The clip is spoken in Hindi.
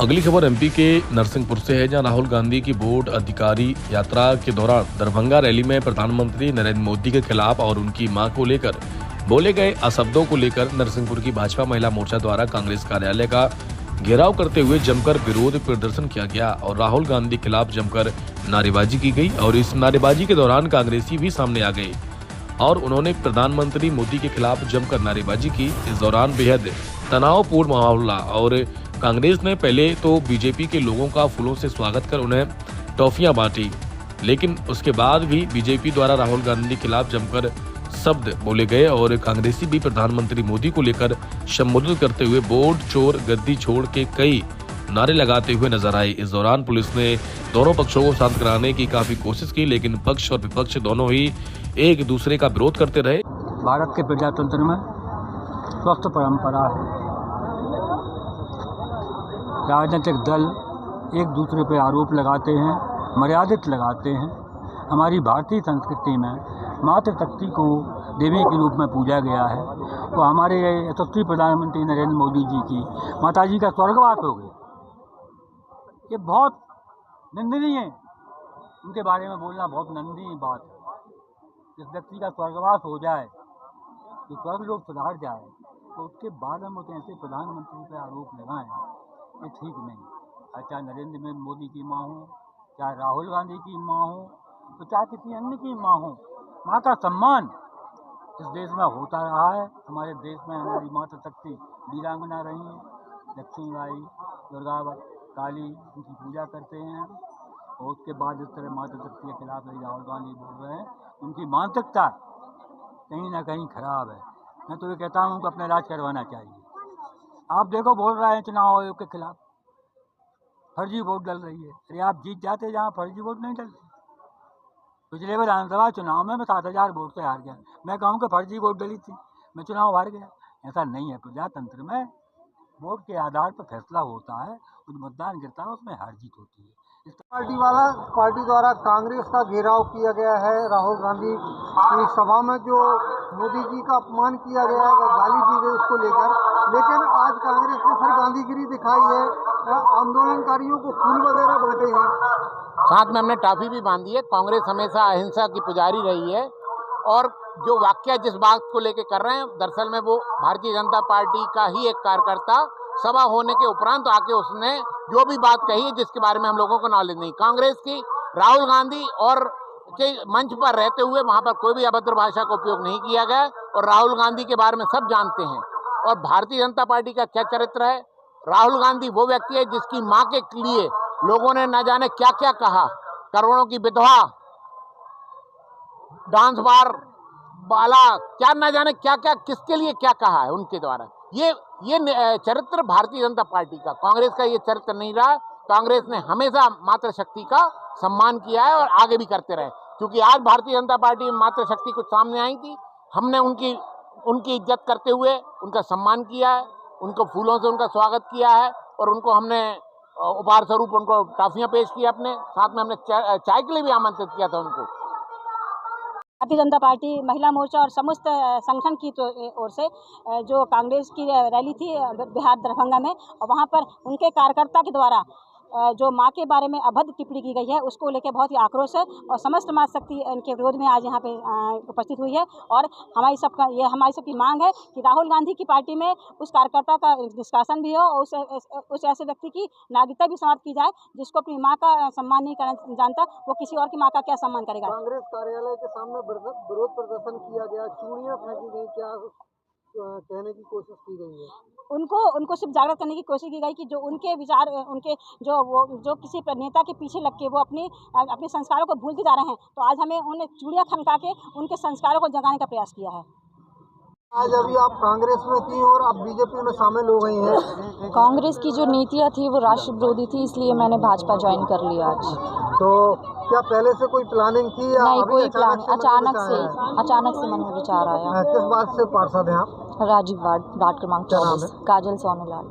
अगली खबर एमपी के नरसिंहपुर से है, जहां राहुल गांधी की बोर्ड अधिकारी यात्रा के दौरान दरभंगा रैली में प्रधानमंत्री नरेंद्र मोदी के खिलाफ और उनकी मां को लेकर बोले गए अशब्दों को लेकर नरसिंहपुर की भाजपा महिला मोर्चा द्वारा कांग्रेस कार्यालय का घेराव करते हुए जमकर विरोध प्रदर्शन किया गया और राहुल गांधी के खिलाफ जमकर नारेबाजी की गई। और इस नारेबाजी के दौरान कांग्रेसी भी सामने आ गए और उन्होंने प्रधानमंत्री मोदी के खिलाफ जमकर नारेबाजी की। इस दौरान बेहद तनावपूर्ण माहौल रहा और कांग्रेस ने पहले तो बीजेपी के लोगों का फूलों से स्वागत कर उन्हें टॉफियां बांटी, लेकिन उसके बाद भी बीजेपी द्वारा राहुल गांधी के खिलाफ जमकर शब्द बोले गए और कांग्रेसी भी प्रधानमंत्री मोदी को लेकर संबोधित करते हुए वोट चोर गद्दी छोड़ के कई नारे लगाते हुए नजर आए। इस दौरान पुलिस ने दोनों पक्षों को शांत कराने की काफी कोशिश की, लेकिन पक्ष और विपक्ष दोनों ही एक दूसरे का विरोध करते रहे। भारत के प्रजातंत्र में स्वस्थ परंपरा है, राजनीतिक दल एक दूसरे पर आरोप लगाते हैं, मर्यादित लगाते हैं। हमारी भारतीय संस्कृति में मातृशक्ति को देवी के रूप में पूजा गया है। तो हमारे यशस्वी प्रधानमंत्री नरेंद्र मोदी जी की माताजी का स्वर्गवास हो गया, ये बहुत निंदनीय है। उनके बारे में बोलना बहुत निंदनीय बात है। जिस व्यक्ति का स्वर्गवास हो जाए, जो स्वर्ग लोग सुधार जाए, तो उसके बाद हम उसे ऐसे प्रधानमंत्री पर आरोप लगाएं, ये ठीक नहीं। चाहे नरेंद्र मोदी की माँ हो, चाहे राहुल गांधी की माँ हो, तो चाहे किसी अन्य की माँ हो, माँ का सम्मान इस देश में होता रहा है। हमारे देश में हमारी मातृशक्ति वीरांगना रही है, लक्ष्मीबाई, दुर्गा, काली, उनकी पूजा करते हैं। और उसके बाद इस तरह मातृशक्ति के खिलाफ राहुल गांधी बोल रहे हैं, उनकी मानसिकता कहीं ना कहीं खराब है। मैं तो ये कहता हूँ उनको अपना इलाज करवाना चाहिए। आप देखो, बोल रहे हैं चुनाव आयोग के खिलाफ फर्जी वोट डल रही है। अरे आप जीत जाते जहाँ फर्जी वोट नहीं डलती। पिछले विधानसभा चुनाव में मैं 7,000 वोट से हार गया। मैं कहूँ कि फर्जी वोट डली थी, मैं चुनाव हार गया। ऐसा नहीं है। प्रजातंत्र में वोट के आधार पर फैसला होता है, कुछ मतदान गिरता है, उसमें हार जीत होती है। पार्टी द्वारा कांग्रेस का घेराव किया गया है। राहुल गांधी की सभा में जो मोदी जी का अपमान किया गया है, गाली दी गई उसको लेकर, लेकिन आज कांग्रेस ने फिर गांधीगिरी दिखाई है, आंदोलनकारियों को फूल वगैरह बांटे हैं, साथ में हमने टॉफी भी बांधी है। कांग्रेस हमेशा अहिंसा की पुजारी रही है और जो वाक्य जिस बात को लेकर कर रहे हैं, दरअसल में वो भारतीय जनता पार्टी का ही एक कार्यकर्ता सभा होने के उपरांत आके उसने जो भी बात कही है जिसके बारे में हम लोगों को नॉलेज नहीं। कांग्रेस की राहुल गांधी और के मंच पर रहते हुए वहां पर कोई भी अभद्र भाषा का उपयोग नहीं किया गया और राहुल गांधी के बारे में सब जानते हैं। और भारतीय जनता पार्टी का क्या चरित्र है, राहुल गांधी वो व्यक्ति है जिसकी माँ के लिए लोगों ने न जाने क्या क्या कहा, करोड़ों की विधवा, डांस बार वाला, क्या न जाने क्या क्या किसके लिए क्या कहा है उनके द्वारा। ये चरित्र भारतीय जनता पार्टी का, कांग्रेस का ये चरित्र नहीं रहा। कांग्रेस ने हमेशा मातृशक्ति का सम्मान किया है और आगे भी करते रहे। क्योंकि आज भारतीय जनता पार्टी में मातृशक्ति कुछ सामने आई थी, हमने उनकी इज्जत करते हुए उनका सम्मान किया है, उनको फूलों से उनका स्वागत किया है और उनको हमने उपहार स्वरूप उनको टॉफियां पेश की। अपने साथ में हमने चाय के लिए भी आमंत्रित किया था उनको। भारतीय जनता पार्टी महिला मोर्चा और समस्त संगठन की ओर से जो कांग्रेस की रैली थी बिहार दरभंगा में, और वहां पर उनके कार्यकर्ता के द्वारा जो मां के बारे में अभद्र टिप्पणी की गई है, उसको लेकर बहुत ही आक्रोश है और समस्त मातृशक्ति इनके विरोध में आज यहाँ पे उपस्थित हुई है। और हमारी सबकी मांग है कि राहुल गांधी की पार्टी में उस कार्यकर्ता का निष्कासन भी हो और उस ऐसे व्यक्ति की नागरिकता भी समाप्त की जाए जिसको अपनी माँ का सम्मान नहीं करना जानता, वो किसी और की माँ का क्या सम्मान करेगा। कांग्रेस कार्यालय के सामने विरोध प्रदर्शन किया गया, चूड़ियां फेंकी गई, क्या कहने की कोशिश की गई है? उनको सिर्फ जागृत करने की कोशिश की गई कि जो उनके विचार, उनके जो किसी नेता के पीछे लग के वो अपने संस्कारों को भूलते जा रहे हैं, तो आज हमें उन्हें चूड़ियां खनका के उनके संस्कारों को जगाने का प्रयास किया है। आज अभी आप कांग्रेस में थी और आप बीजेपी में शामिल हो गई हैं। कांग्रेस की जो नीतियाँ थी वो राष्ट्र विरोधी थी, इसलिए मैंने भाजपा ज्वाइन कर लिया आज। तो क्या पहले से कोई प्लानिंग थी या नहीं, कोई प्लान? अचानक से मन में विचार आया। किस बात से पार्षद हैं आप? राजीव वार्ड क्रमांक 24, काजल सोनूलाल।